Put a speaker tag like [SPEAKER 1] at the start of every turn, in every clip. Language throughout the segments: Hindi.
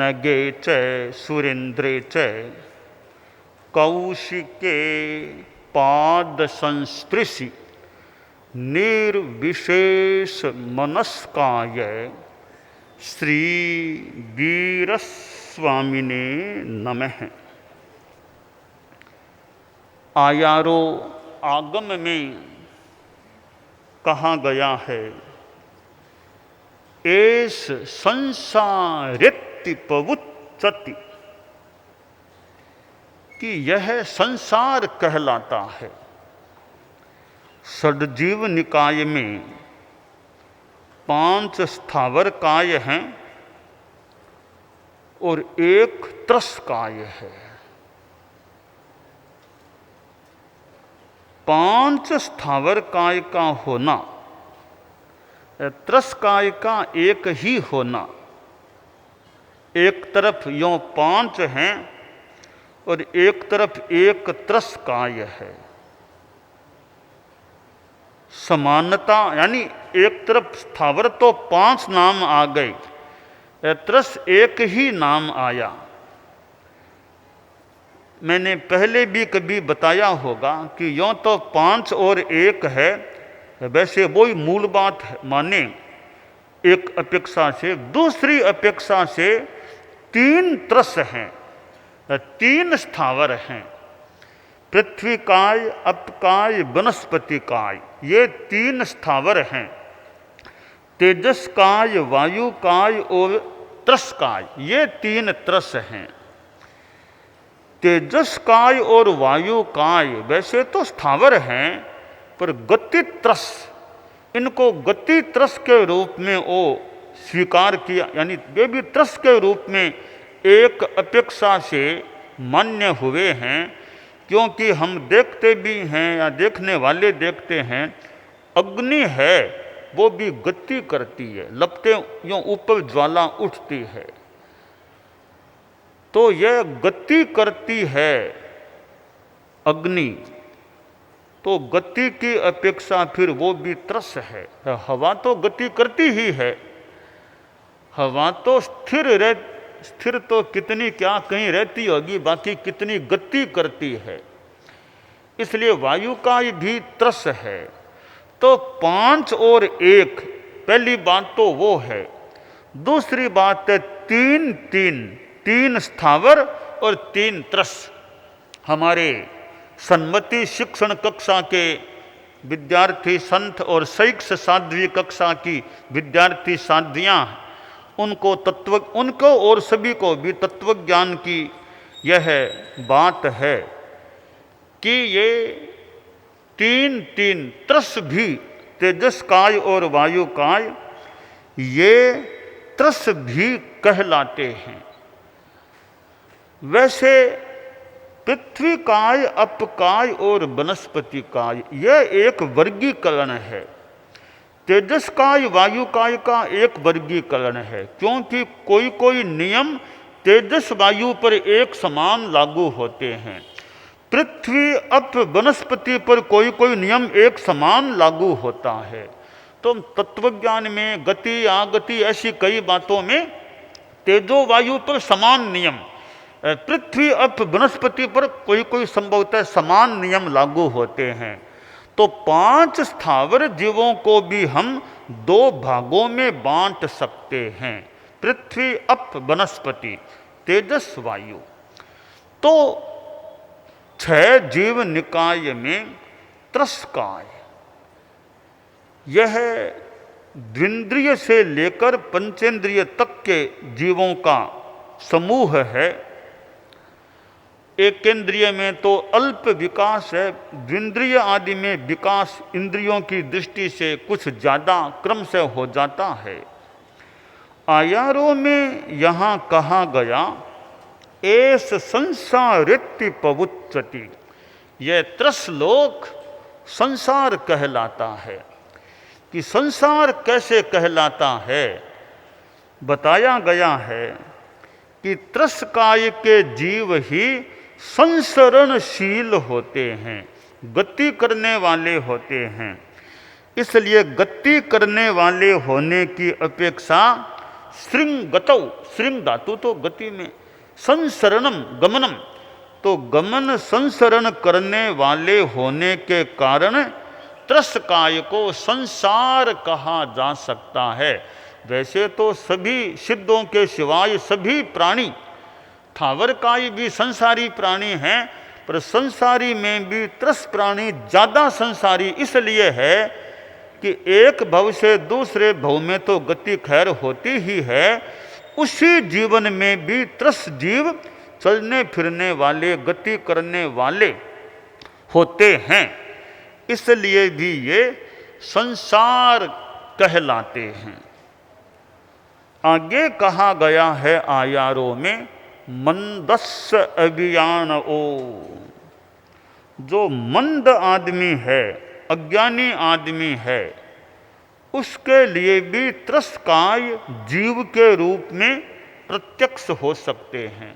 [SPEAKER 1] नगे च सुरेन्द्रे च कौशिके पाद संस्पृशि निर्विशेष मनस्काय श्री वीरस्वामिने नमः। आयारो आगम में कहा गया है, एस संसारित्ति पवुच्चति, कि यह संसार कहलाता है। षड्जीव निकाय में 5 स्थावर काय हैं और 1 त्रस काय है। 5 स्थावर काय का होना, त्रस काय का एक ही होना, एक तरफ यों 5 हैं और एक तरफ 1 त्रस काय है। समानता यानी एक तरफ स्थावर तो 5 नाम आ गए, त्रस एक ही नाम आया। मैंने पहले भी कभी बताया होगा कि यों तो 5 और 1 है, वैसे वही मूल बात है, माने एक अपेक्षा से दूसरी अपेक्षा से 3 त्रस हैं, 3 स्थावर हैं। पृथ्वी काय, अपकाय, वनस्पति काय, ये 3 स्थावर हैं। तेजस काय, वायु काय और त्रस काय, ये 3 त्रस हैं। तेजस काय और वायु काय वैसे तो स्थावर हैं, पर गति त्रस, इनको गति त्रस के रूप में वो स्वीकार किया, यानी वे भी त्रस के रूप में एक अपेक्षा से मान्य हुए हैं। क्योंकि हम देखते भी हैं या देखने वाले देखते हैं, अग्नि है वो भी गति करती है, लपटे यूँ ऊपर ज्वाला उठती है, तो यह गति करती है अग्नि, तो गति की अपेक्षा फिर वो भी त्रस है। हवा तो गति करती ही है, हवा तो स्थिर तो कितनी क्या कहीं रहती होगी, बाकी कितनी गति करती है, इसलिए वायु का भी त्रस है। तो 5 और 1, पहली बात तो वो है। दूसरी बात है 3 स्थावर और 3 त्रस। हमारे सन्मति शिक्षण कक्षा के विद्यार्थी संत और शैक्ष साध्वी कक्षा की विद्यार्थी साध्वियाँ, उनको और सभी को भी तत्वज्ञान की यह बात है कि ये 3 त्रस भी, तेजस काय और वायु काय, ये त्रस भी कहलाते हैं। वैसे पृथ्वी काय, अपकाय और वनस्पति काय, यह एक वर्गीकरण है। तेजस काय, वायु काय का एक वर्गीकरण है, क्योंकि कोई नियम तेजस वायु पर एक समान लागू होते हैं। पृथ्वी अप वनस्पति पर कोई नियम एक समान लागू होता है। तो तत्वज्ञान में गति आगति ऐसी कई बातों में तेजो वायु पर समान नियम, पृथ्वी अप वनस्पति पर कोई संभवतः समान नियम लागू होते हैं। तो 5 स्थावर जीवों को भी हम 2 भागों में बांट सकते हैं, पृथ्वी अप वनस्पति, तेजस वायु। तो 6 जीव निकाय में त्रसकाय, यह द्विंद्रिय से लेकर पंचेंद्रिय तक के जीवों का समूह है। एकेंद्रिय में तो अल्प विकास है, द्विंद्रिय आदि में विकास इंद्रियों की दृष्टि से कुछ ज़्यादा क्रम से हो जाता है। आयारों में यहाँ कहा गया, एस संसारित्ति पवुच्चति, यह त्रसलोक संसार कहलाता है। कि संसार कैसे कहलाता है, बताया गया है कि त्रसकाय के जीव ही संसरणशील होते हैं, गति करने वाले होते हैं। इसलिए गति करने वाले होने की अपेक्षा श्रृंगतौ, श्रृंग धातु तो गति में, संसरणम गमनम, तो गमन संसरण करने वाले होने के कारण त्रसकाय को संसार कहा जा सकता है। वैसे तो सभी सिद्धों के सिवाय सभी प्राणी, थावरकाय भी संसारी प्राणी हैं, पर संसारी में भी त्रस प्राणी ज़्यादा संसारी इसलिए है कि एक भव से दूसरे भव में तो गति खैर होती ही है, उसी जीवन में भी त्रस जीव चलने फिरने वाले, गति करने वाले होते हैं, इसलिए भी ये संसार कहलाते हैं। आगे कहा गया है आयारों में, मंदस्य अभियान ओ, जो मंद आदमी है, अज्ञानी आदमी है, उसके लिए भी त्रसकाय जीव के रूप में प्रत्यक्ष हो सकते हैं।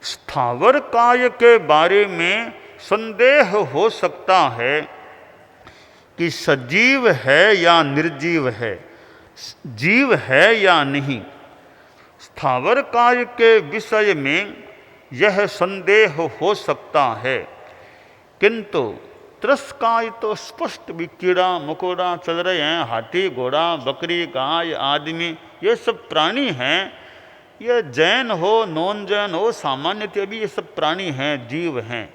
[SPEAKER 1] स्थावर काय के बारे में संदेह हो सकता है कि सजीव है या निर्जीव है, जीव है या नहीं। स्थावर काय के विषय में यह संदेह हो सकता है, किंतु त्रसकाय तो स्पष्ट भी कीड़ा मकोड़ा चल रहे हैं, हाथी घोड़ा बकरी गाय आदमी ये सब प्राणी हैं, ये जैन हो नॉन जैन हो सामान्यतः भी ये सब प्राणी हैं, जीव हैं,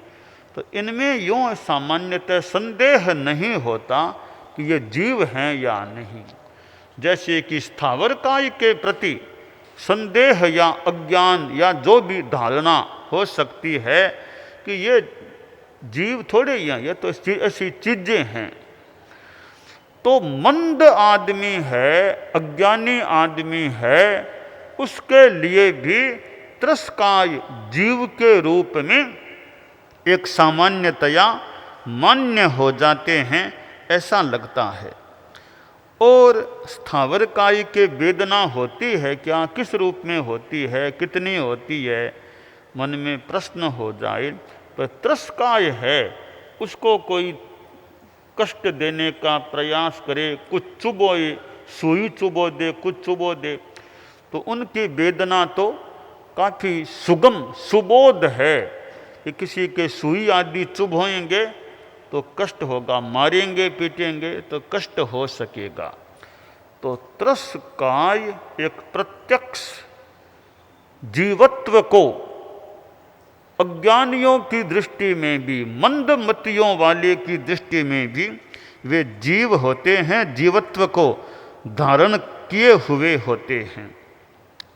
[SPEAKER 1] तो इनमें यूँ सामान्यतः संदेह नहीं होता कि ये जीव हैं या नहीं। जैसे कि स्थावरकाय के प्रति संदेह या अज्ञान या जो भी धारणा हो सकती है कि ये जीव थोड़े ही हैं, ये तो ऐसी चीजें हैं। तो मंद आदमी है, अज्ञानी आदमी है, उसके लिए भी त्रसकाय जीव के रूप में एक सामान्यतया मान्य हो जाते हैं, ऐसा लगता है। और स्थावरकाय के वेदना होती है क्या, किस रूप में होती है, कितनी होती है, मन में प्रश्न हो जाए। पर त्रसकाय है, उसको कोई कष्ट देने का प्रयास करे, कुछ चुभोए, सुई चुभो दे, कुछ चुभो दे, तो उनकी वेदना तो काफ़ी सुगम सुबोध है कि किसी के सुई आदि चुभोएंगे तो कष्ट होगा, मारेंगे पीटेंगे तो कष्ट हो सकेगा। तो त्रसकाय एक प्रत्यक्ष जीवत्व को अज्ञानियों की दृष्टि में भी, मंदमतियों वाले की दृष्टि में भी वे जीव होते हैं, जीवत्व को धारण किए हुए होते हैं,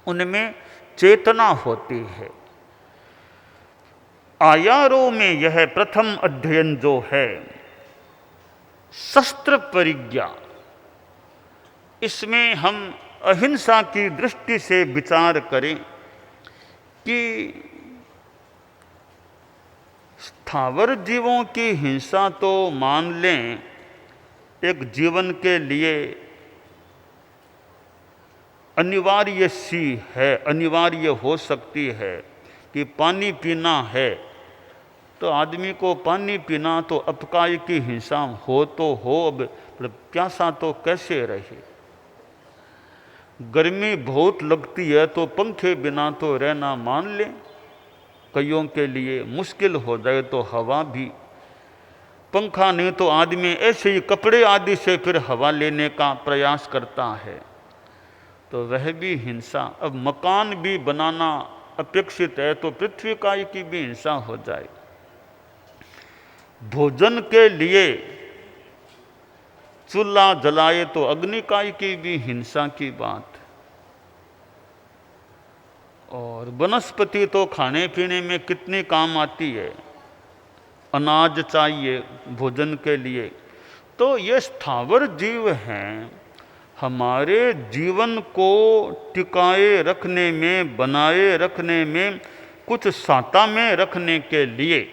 [SPEAKER 1] उनमें चेतना होती है। आयारों में यह प्रथम अध्ययन जो है शस्त्र परिज्ञा, इसमें हम अहिंसा की दृष्टि से विचार करें कि स्थावर जीवों की हिंसा तो मान लें एक जीवन के लिए अनिवार्य सी है, अनिवार्य हो सकती है कि पानी पीना है तो आदमी को पानी पीना, तो अपकाय की हिंसा हो तो हो, अब प्यासा तो कैसे रहे। गर्मी बहुत लगती है तो पंखे बिना तो रहना मान लें, कईयों के लिए मुश्किल हो जाए तो हवा भी, पंखा नहीं तो आदमी ऐसे ही कपड़े आदि से फिर हवा लेने का प्रयास करता है, तो वह भी हिंसा। अब मकान भी बनाना अपेक्षित है तो पृथ्वी काय की भी हिंसा हो जाए। भोजन के लिए चूल्हा जलाए तो अग्निकाय की भी हिंसा की बात। और वनस्पति तो खाने पीने में कितनी काम आती है, अनाज चाहिए भोजन के लिए। तो ये स्थावर जीव हैं, हमारे जीवन को टिकाए रखने में, बनाए रखने में, कुछ साता में रखने के लिए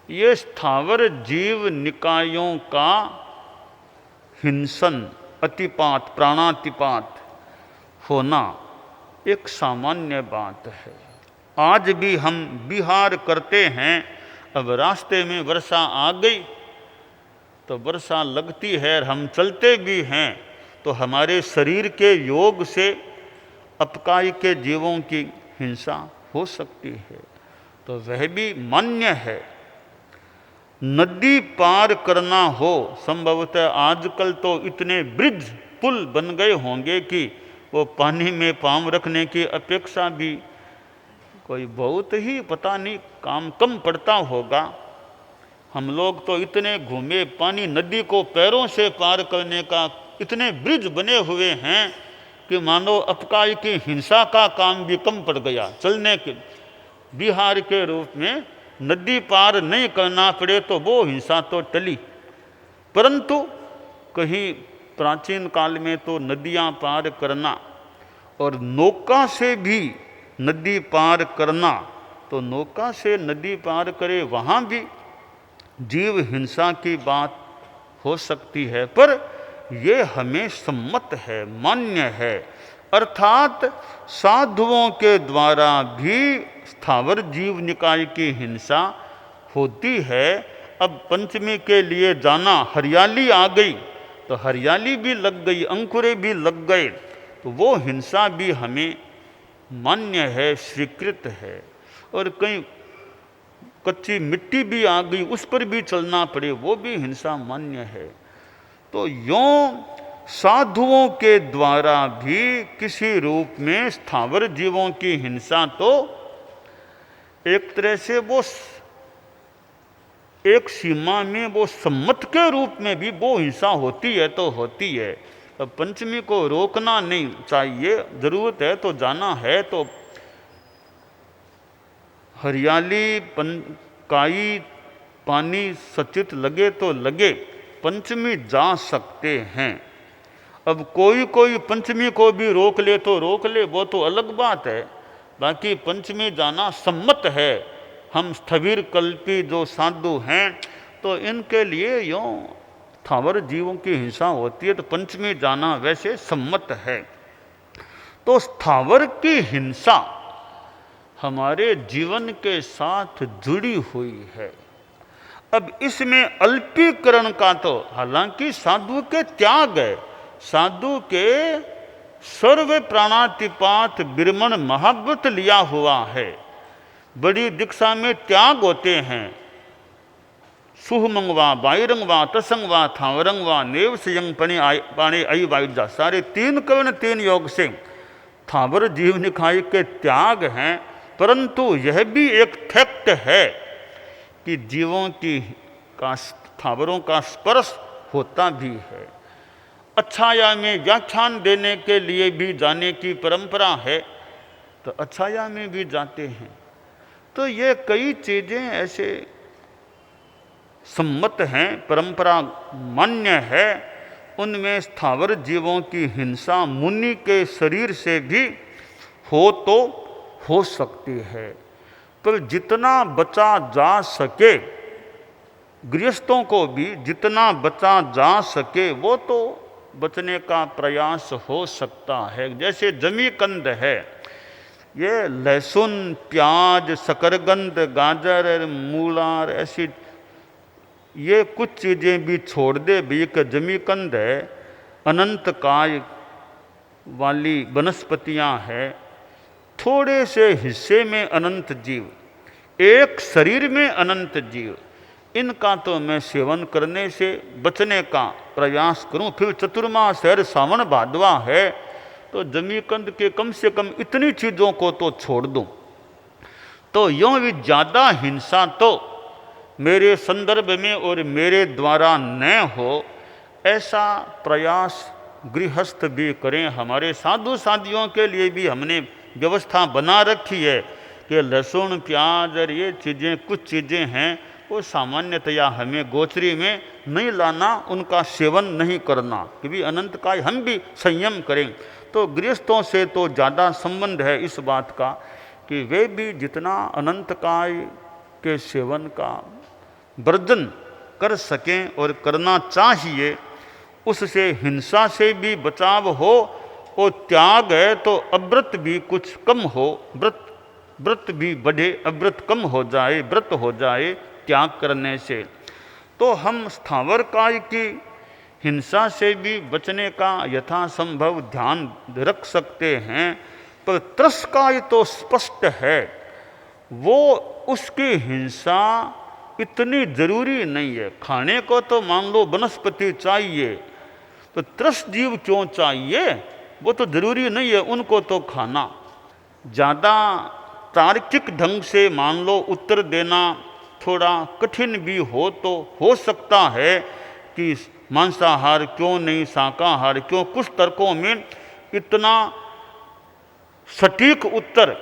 [SPEAKER 1] ये स्थावर जीव निकायों का हिंसन, अतिपात, प्राणातिपात होना एक सामान्य बात है। आज भी हम विहार करते हैं, अब रास्ते में वर्षा आ गई तो वर्षा लगती है, हम चलते भी हैं तो हमारे शरीर के योग से अपकाय के जीवों की हिंसा हो सकती है, तो वह भी मान्य है। नदी पार करना हो, संभवतः आजकल तो इतने ब्रिज पुल बन गए होंगे कि वो पानी में पाँव रखने की अपेक्षा भी कोई बहुत ही पता नहीं काम कम पड़ता होगा। हम लोग तो इतने घूमे, पानी नदी को पैरों से पार करने का इतने ब्रिज बने हुए हैं कि मानो अपकाय की हिंसा का काम भी कम पड़ गया चलने के। बिहार के रूप में नदी पार नहीं करना पड़े तो वो हिंसा तो टली, परंतु कहीं प्राचीन काल में तो नदियां पार करना और नौका से भी नदी पार करना, तो नौका से नदी पार करे वहाँ भी जीव हिंसा की बात हो सकती है, पर ये हमें सम्मत है, मान्य है। अर्थात साधुओं के द्वारा भी स्थावर जीव निकाय की हिंसा होती है। अब पंचमी के लिए जाना, हरियाली आ गई तो हरियाली भी लग गई, अंकुरे भी लग गए, तो वो हिंसा भी हमें मान्य है, स्वीकृत है। और कहीं कच्ची मिट्टी भी आ गई, उस पर भी चलना पड़े, वो भी हिंसा मान्य है। तो यों साधुओं के द्वारा भी किसी रूप में स्थावर जीवों की हिंसा तो एक तरह से वो एक सीमा में वो सम्मत के रूप में भी वो हिंसा होती है तो होती है। अब पंचमी को रोकना नहीं चाहिए, जरूरत है तो जाना है तो हरियाली काई पानी सचित लगे तो लगे, पंचमी जा सकते हैं। अब कोई कोई पंचमी को भी रोक ले तो रोक ले, वो तो अलग बात है, बाकी पंचमी जाना सम्मत है। हम स्थविर कल्पी जो साधु हैं तो इनके लिए यूँ स्थावर जीवों की हिंसा होती है तो पंचमी जाना वैसे सम्मत है। तो स्थावर की हिंसा हमारे जीवन के साथ जुड़ी हुई है। अब इसमें अल्पीकरण का तो हालांकि साधु के त्याग है, साधु के सर्व प्राणातिपात बिरमण महाव्रत लिया हुआ है। बड़ी दीक्षा में त्याग होते हैं, सुहमंगवा बाईरंगवा तसंगवा थावरंगवा नेव संयंग पाणे आई वायुजा, सारे तीन कर्ण तीन योग से थावर जीव निकाय के त्याग हैं। परंतु यह भी एक फैक्ट है कि जीवों की का स्थावरों का स्पर्श होता भी है। अच्छाया में व्याख्यान देने के लिए भी जाने की परंपरा है तो अच्छाया में भी जाते हैं। तो ये कई चीज़ें ऐसे सम्मत हैं, परंपरा मान्य है। उनमें स्थावर जीवों की हिंसा मुनि के शरीर से भी हो तो हो सकती है, पर जितना बचा जा सके, गृहस्थों को भी जितना बचा जा सके वो तो बचने का प्रयास हो सकता है। जैसे जमीकंद है, ये लहसुन प्याज शकरकंद गाजर मूलार ऐसी ये कुछ चीज़ें भी छोड़ दे भी, एक जमीकंद है, अनंत काय वाली वनस्पतियां हैं, थोड़े से हिस्से में अनंत जीव, एक शरीर में अनंत जीव, इनका तो मैं सेवन करने से बचने का प्रयास करूं। फिर चतुर्मास है, सावन भादवा है, तो जमीकंद के कम से कम इतनी चीज़ों को तो छोड़ दूं। तो यूँ भी ज़्यादा हिंसा तो मेरे संदर्भ में और मेरे द्वारा न हो, ऐसा प्रयास गृहस्थ भी करें। हमारे साधु साधियों के लिए भी हमने व्यवस्था बना रखी है कि लहसुन प्याज और ये चीज़ें कुछ चीज़ें हैं वो सामान्यतया हमें गोचरी में नहीं लाना, उनका सेवन नहीं करना, क्योंकि अनंत काय हम भी संयम करें। तो गृहस्थों से तो ज़्यादा संबंध है इस बात का कि वे भी जितना अनंत काय के सेवन का वर्जन कर सकें और करना चाहिए, उससे हिंसा से भी बचाव हो और त्याग है तो अव्रत भी कुछ कम हो, व्रत भी बढ़े, अव्रत कम हो जाए, व्रत हो जाए त्याग करने से। तो हम स्थावर काय की हिंसा से भी बचने का यथासंभव ध्यान रख सकते हैं, पर त्रस्काय तो स्पष्ट है, वो उसकी हिंसा इतनी जरूरी नहीं है। खाने को तो मान लो वनस्पति चाहिए, तो त्रस्त जीव क्यों चाहिए? वो तो जरूरी नहीं है उनको तो खाना। ज़्यादा तार्किक ढंग से मान लो उत्तर देना थोड़ा कठिन भी हो, तो हो सकता है कि मांसाहार क्यों नहीं, शाकाहार क्यों, कुछ तर्कों में इतना सटीक उत्तर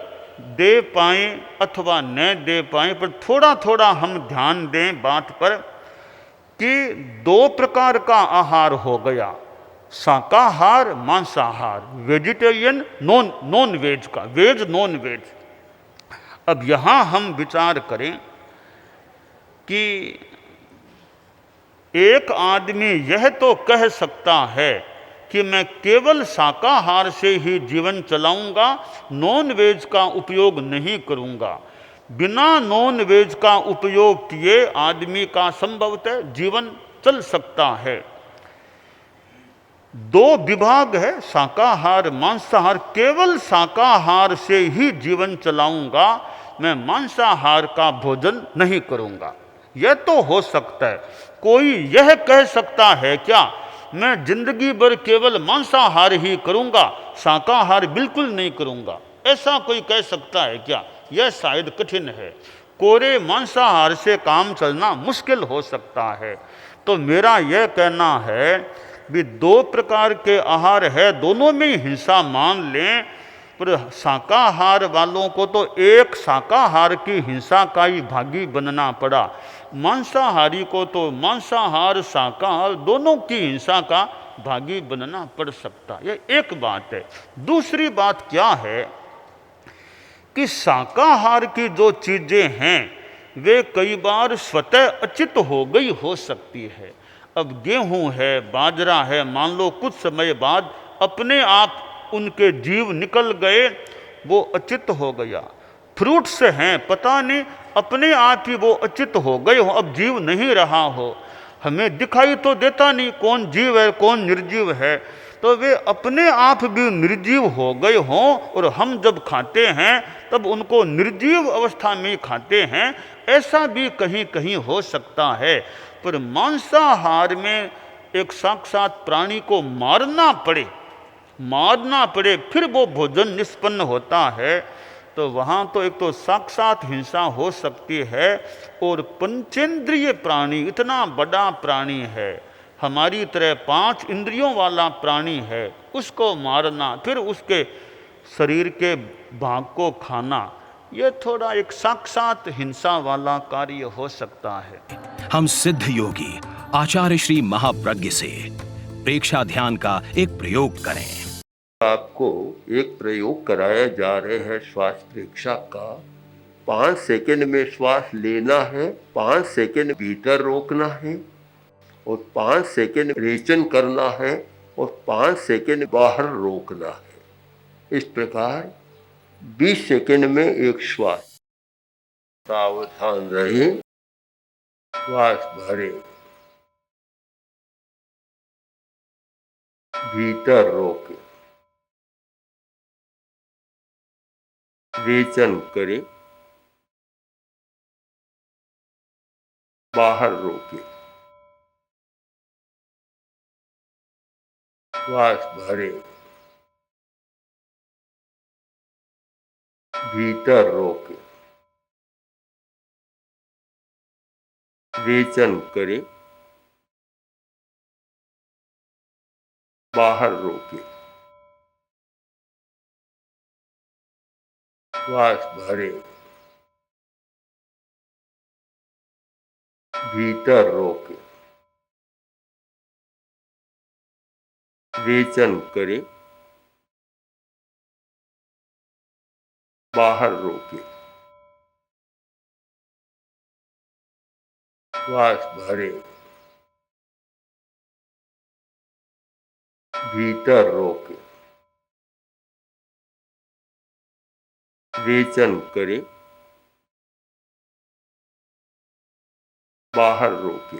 [SPEAKER 1] दे पाएँ अथवा न दे पाएँ, पर थोड़ा थोड़ा हम ध्यान दें बात पर कि दो प्रकार का आहार हो गया, शाकाहार मांसाहार, वेजिटेरियन नॉन वेज का, वेज नॉन वेज। अब यहाँ हम विचार करें कि एक आदमी यह तो कह सकता है कि मैं केवल शाकाहार से ही जीवन चलाऊंगा, नॉन वेज का उपयोग नहीं करूंगा। बिना नॉन वेज का उपयोग किए आदमी का संभवतः जीवन चल सकता है। दो विभाग है, शाकाहार मांसाहार। केवल शाकाहार से ही जीवन चलाऊंगा, मैं मांसाहार का भोजन नहीं करूंगा, यह तो हो सकता है। कोई यह कह सकता है क्या, मैं जिंदगी भर केवल मांसाहार ही करूंगा, शाकाहार बिल्कुल नहीं करूंगा? ऐसा कोई कह सकता है क्या? यह शायद कठिन है। कोरे मांसाहार से काम चलना मुश्किल हो सकता है। तो मेरा यह कहना है भी दो प्रकार के आहार है, दोनों में हिंसा मान लें, पर शाकाहार वालों को तो एक शाकाहार की हिंसा का ही भागी बनना पड़ा, मांसाहारी को तो मांसाहार शाकाहार दोनों की हिंसा का भागी बनना पड़ सकता। यह एक बात है। दूसरी बात क्या है कि शाकाहार की जो चीज़ें हैं वे कई बार स्वतः अचित हो गई हो सकती है। अब गेहूं है, बाजरा है, मान लो कुछ समय बाद अपने आप उनके जीव निकल गए, वो अचित हो गया। फ्रूट्स हैं, पता नहीं अपने आप ही वो अचित हो गए हो, अब जीव नहीं रहा हो, हमें दिखाई तो देता नहीं कौन जीव है कौन निर्जीव है, तो वे अपने आप भी निर्जीव हो गए हों और हम जब खाते हैं तब उनको निर्जीव अवस्था में खाते हैं, ऐसा भी कहीं कहीं हो सकता है। पर मांसाहार में एक साक्षात प्राणी को मारना पड़े फिर वो भोजन निष्पन्न होता है, तो वहाँ तो एक तो साक्षात हिंसा हो सकती है, और पंचेंद्रिय प्राणी इतना बड़ा प्राणी है, हमारी तरह 5 इंद्रियों वाला प्राणी है, उसको मारना फिर उसके शरीर के भाग को खाना, यह थोड़ा एक साक्षात हिंसा वाला कार्य हो सकता है।
[SPEAKER 2] हम सिद्ध योगी आचार्य श्री महाप्रज्ञ से प्रेक्षा ध्यान का एक प्रयोग करें।
[SPEAKER 3] आपको एक प्रयोग कराया जा रहे हैं श्वास प्रेक्षा का। 5 सेकंड में श्वास लेना है, 5 सेकंड भीतर रोकना है और 5 सेकंड रेचन करना है और 5 सेकंड बाहर रोकना है। इस प्रकार 20 सेकंड में एक श्वास। सावधान रहे, श्वास भरे, भीतर रोके, रेचन करें, बाहर रोके, श्वास भरे, भीतर रोके, रेचन करें, बाहर रोके, श्वास भरे, भीतर रोके, रेचन करें, बाहर रोके, श्वास भरे, भीतर रोके, रेचन करें, बाहर रोके।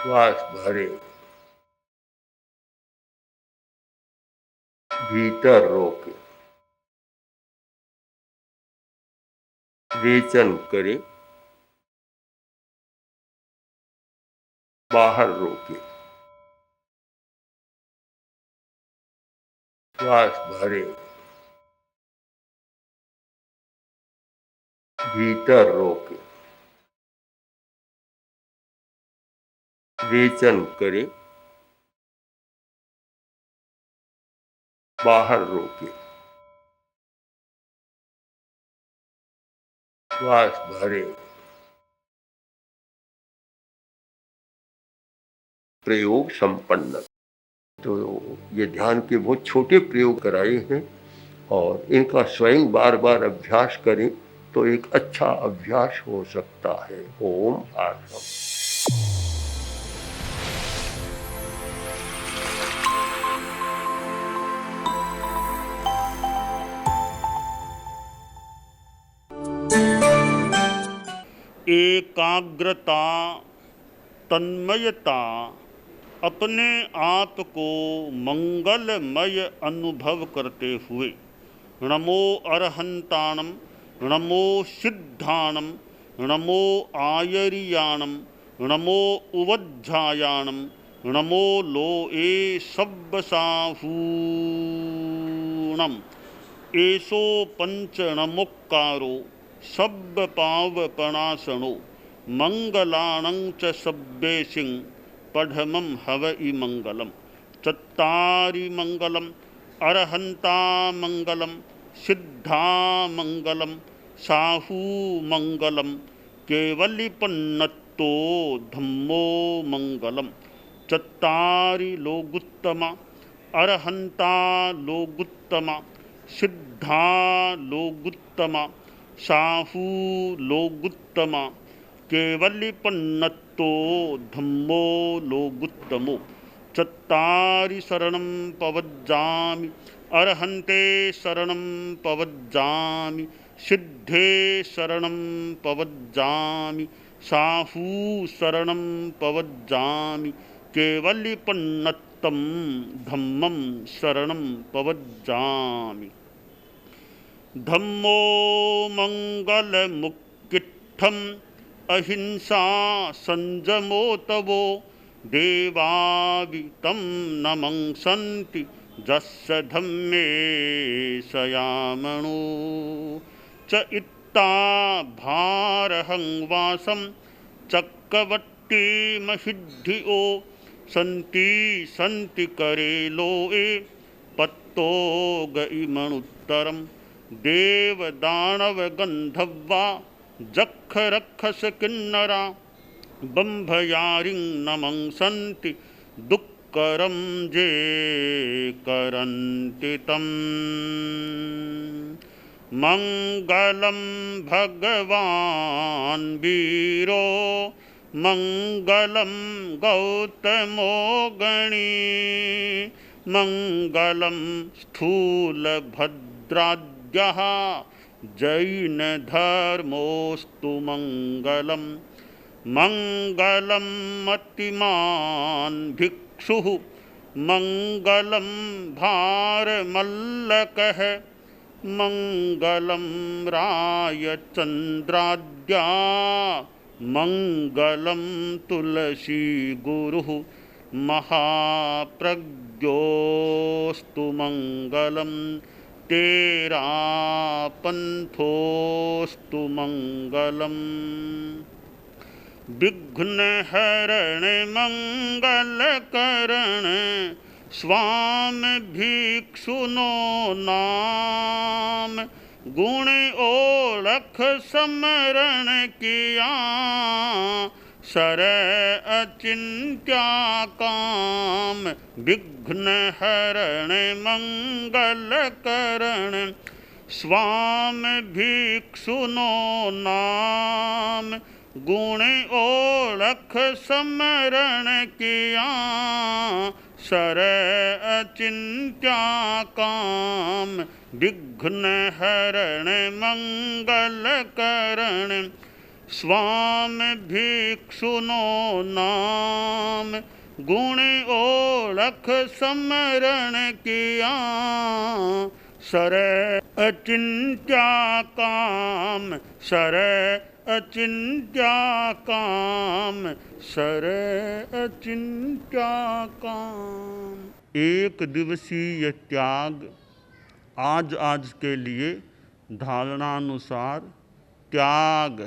[SPEAKER 3] श्वास भरे, भीतर रोके, रेचन करें, बाहर रोके, श्वास भरे, भीतर रोके, रेचन करें, बाहर रोके, श्वास भरे। प्रयोग संपन्न। तो ये ध्यान के बहुत छोटे प्रयोग कराए हैं और इनका स्वयं बार बार अभ्यास करें तो एक अच्छा अभ्यास हो सकता है। ओम आसम।
[SPEAKER 1] एकाग्रता, तन्मयता, अपने आप को मंगलमय अनुभव करते हुए नमो अरहंताणम, नमो सिद्धाणम, नमो आयरियाणम, नमो उवज्झायाणम, नमो लोए सब्बसाहूणम, एसो पंचणमुक्कारो सब्ब पावपणासनो, मंगलाणं च सब्बेसिं पढ़मं हवइ मंगलम। चत्तारि मंगलम, अरहंता मंगलम, सिद्धा मंगलम, साहू मंगलम, केवलिपन्नत्तो धम्मो मंगलम। चत्तारि लोगुत्तमा, अरहंता लोगुत्तमा, सिद्धा लोगुत्तमा, साहू लोगुत्तमा, केवलिपन्नत्तो धम्मो लोगुत्तमो। चत्तारि शरणं पवज्जामि, अरहन्ते शरणं पवज्जामि, सिद्धे शरणं पवज्जामि, साहू शरणं पवज्जामि, केवलिपन्नत्तं धम्मं शरणं पवज्जामि। धम्मो मंगलमुक्किट्ठम्, अहिंसा संजमो तवो, देवावितं नमंसन्ति जस्य धम्मे सयामणो। च इत्ता भारहं वासं चक्रवट्टिमहिद्धियो, सन्ति सन्ति करे लोए पत्तो गइमणुत्तरम्। देवदानव गंधर्वा जक्ष रक्षस किन्नरा, बंभयारिं नमंसन्ति दुःकरं जे करन्ति तम्। मंगलं भगवान् वीरो, मंगलं गौतमो गणी, मंगलं स्थूलभद्राद्यः जैनधर्मोऽस्तु मंगलम्। मंगलं मतिमान् भिक्षुः, मंगलं भारमल्लकः, मंगलं रायचन्द्राद्या, मंगलं तुलसी गुरुः, महाप्रज्ञोऽस्तु मंगलम्। तेरा पंथोऽस्तु मंगलम्। विघ्नहरण मंगलकरण, स्वामी भिक्षुनो नाम, गुण ओळख समरण किया, सर अचिंत्या काम। विघ्नहरण मंगलकरण, स्वामी भिक्षुनो नाम, गुण ओळख समरण किया, सर अचिंत्या काम। विघ्नहरण मंगलकरण, स्वामी भिक्षुनो नाम, गुण ओळख समरण किया, सर अचिंत्या काम, सर अचिंत्या काम, सर अचिंत्या काम। एक दिवसीय त्याग, आज के लिए धारणानुसार त्याग